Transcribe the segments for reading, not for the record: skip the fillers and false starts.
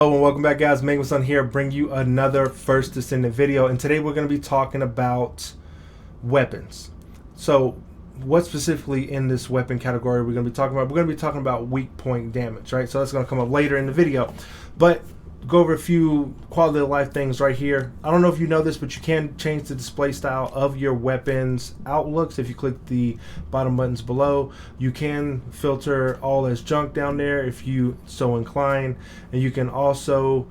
Hello and welcome back, guys. Megmason here, bring you another First Descendant video, and today we're going to be talking about weapons. So what specifically in this weapon category we're going to be talking about? We're going to be talking about weak point damage, right? So that's going to come up later in the video, but go over a few quality of life things right here. I don't know if you know this, but you can change the display style of your weapons outlooks. If you click the bottom buttons below, you can filter all as junk down there if you so incline, and you can also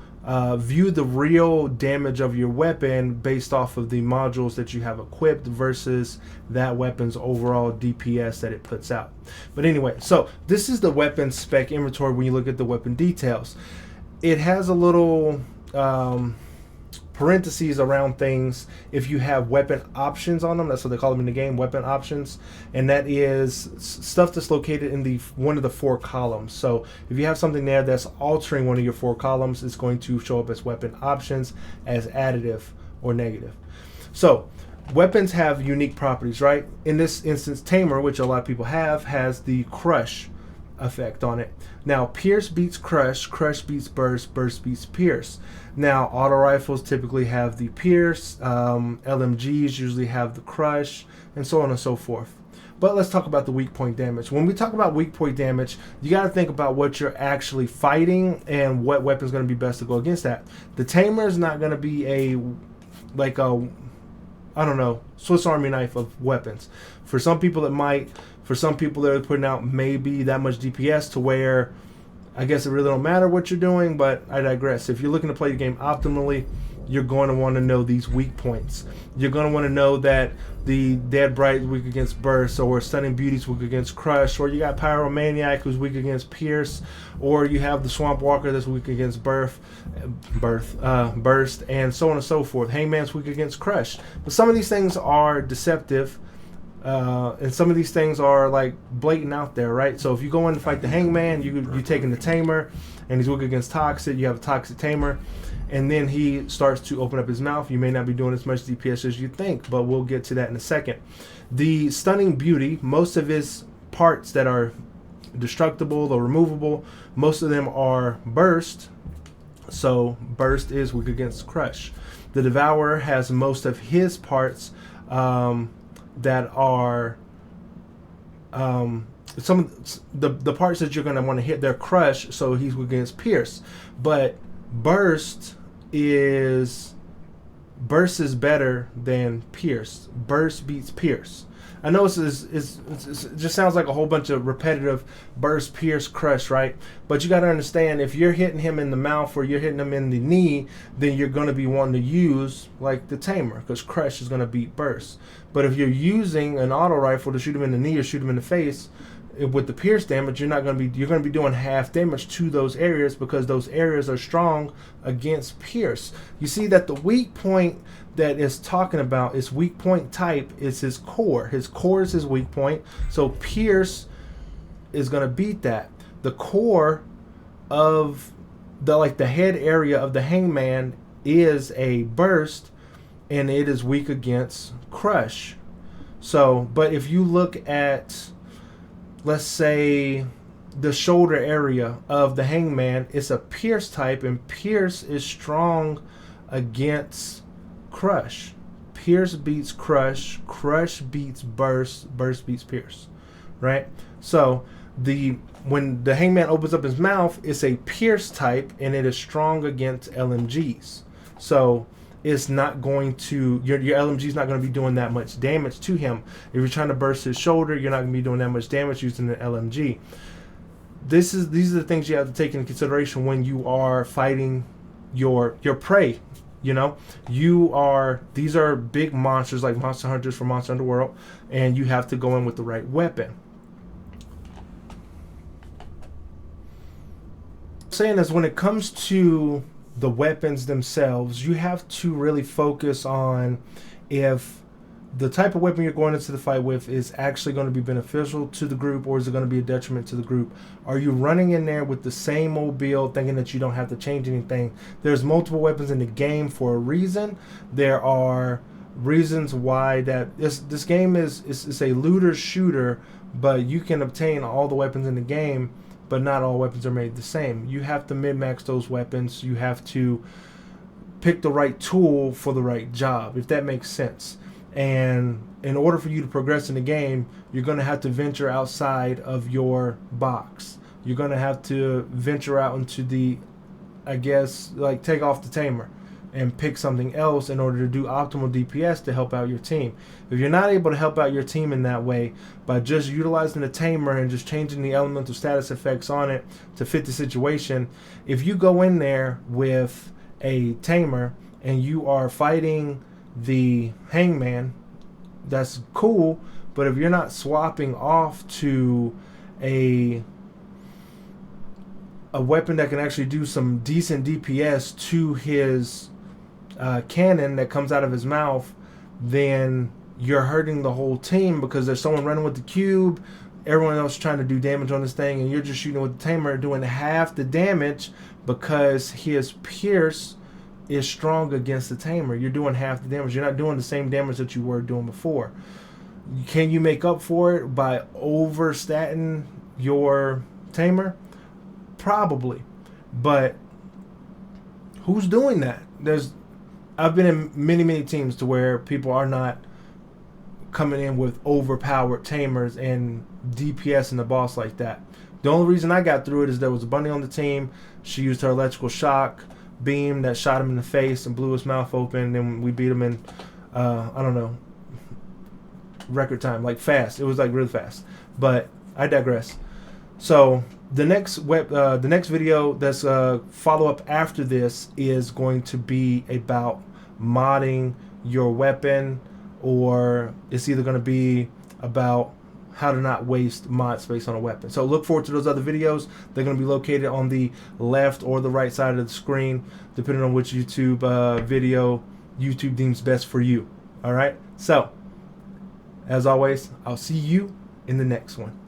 view the real damage of your weapon based off of the modules that you have equipped versus that weapon's overall DPS that it puts out. But anyway, so this is the weapon spec inventory when you look at the weapon details. It has a little parentheses around things if you have weapon options on them. That's what they call them in the game, weapon options, and that is stuff that's located in the one of the four columns. So if you have something there that's altering one of your four columns, it's going to show up as weapon options, as additive or negative. So weapons have unique properties, right? In this instance, Tamer, which a lot of people have, has the crush effect on it. Now pierce beats crush, crush beats burst, burst beats pierce. Now auto rifles typically have the pierce, LMGs usually have the crush, and so on and so forth. But let's talk about the weak point damage. When we talk about weak point damage, you got to think about what you're actually fighting and what weapon is going to be best to go against that. The Tamer is not going to be I don't know, Swiss Army knife of weapons. For some people it might. For some people they're putting out maybe that much DPS to where I guess it really don't matter what you're doing, but I digress. If you're looking to play the game optimally, you're going to want to know these weak points. You're going to want to know that the Dead Bright is weak against Burst, or Stunning Beauty is weak against Crush, or you got Pyromaniac who's weak against Pierce, or you have the Swamp Walker that's weak against Burst, and so on and so forth. Hangman's weak against Crush. But some of these things are deceptive, and some of these things are like blatant out there, right? So if you go in to fight the Hangman, you're taking the Tamer, and he's weak against Toxic. You have a Toxic Tamer, and then he starts to open up his mouth. You may not be doing as much DPS as you think, but we'll get to that in a second. The Stunning Beauty, most of his parts that are destructible or removable, most of them are burst. So burst is weak against Crush. The Devourer has most of his parts that are some of the parts that you're going to want to hit their crush, so he's weak against Pierce. But burst is better than Pierce. Burst beats Pierce. I know it just sounds like a whole bunch of repetitive burst, pierce, crush, right? But you got to understand, if you're hitting him in the mouth or you're hitting him in the knee, then you're going to be wanting to use like the Tamer, because crush is going to beat burst. But if you're using an auto rifle to shoot him in the knee or shoot him in the face, with the pierce damage, you're going to be doing half damage to those areas, because those areas are strong against pierce. You see that the weak point that is talking about is weak point type is his core. His core is his weak point, so pierce is going to beat that. The core of the head area of the Hangman is a burst, and it is weak against crush. So, but if you look at, let's say, the shoulder area of the Hangman, it's a pierce type, and pierce is strong against crush. Pierce beats crush, crush beats burst, burst beats pierce, right? So when the Hangman opens up his mouth, it's a pierce type, and it is strong against LMGs. So it's not going to, your LMG is not going to be doing that much damage to him. If you're trying to burst his shoulder, you're not going to be doing that much damage using the LMG. These are the things you have to take into consideration when you are fighting your prey. You know, these are big monsters like monster hunters for Monster Underworld, and you have to go in with the right weapon. Saying is, when it comes to the weapons themselves, you have to really focus on if the type of weapon you're going into the fight with is actually going to be beneficial to the group, or is it going to be a detriment to the group. Are you running in there with the same old build thinking that you don't have to change anything? There's multiple weapons in the game for a reason. There are reasons why that this game is a looter shooter, but you can obtain all the weapons in the game but not all weapons are made the same. You have to min-max those weapons. You have to pick the right tool for the right job, if that makes sense. And in order for you to progress in the game, you're going to have to venture outside of your box. You're going to have to venture out into the, I guess, like take off the tamer and pick something else in order to do optimal DPS to help out your team. If you're not able to help out your team in that way by just utilizing the tamer and just changing the elemental status effects on it to fit the situation, if you go in there with a tamer and you are fighting the hangman, that's cool, but if you're not swapping off to a weapon that can actually do some decent DPS to his cannon that comes out of his mouth, then you're hurting the whole team, because there's someone running with the cube, everyone else trying to do damage on this thing, and you're just shooting with the tamer doing half the damage because his pierce is strong against the tamer. You're doing half the damage. You're not doing the same damage that you were doing before. Can you make up for it by overstatting your tamer? Probably. But who's doing that? I've been in many teams to where people are not coming in with overpowered tamers and DPS in the boss like that. The only reason I got through it is there was a bunny on the team. She used her electrical shock beam that shot him in the face and blew his mouth open, and we beat him in I don't know, record time, like fast. It was like really fast. But I digress. So the next video that's follow up after this is going to be about modding your weapon, or it's either going to be about how to not waste mod space on a weapon. So look forward to those other videos. They're going to be located on the left or the right side of the screen, depending on which YouTube video YouTube deems best for you. All right. So as always, I'll see you in the next one.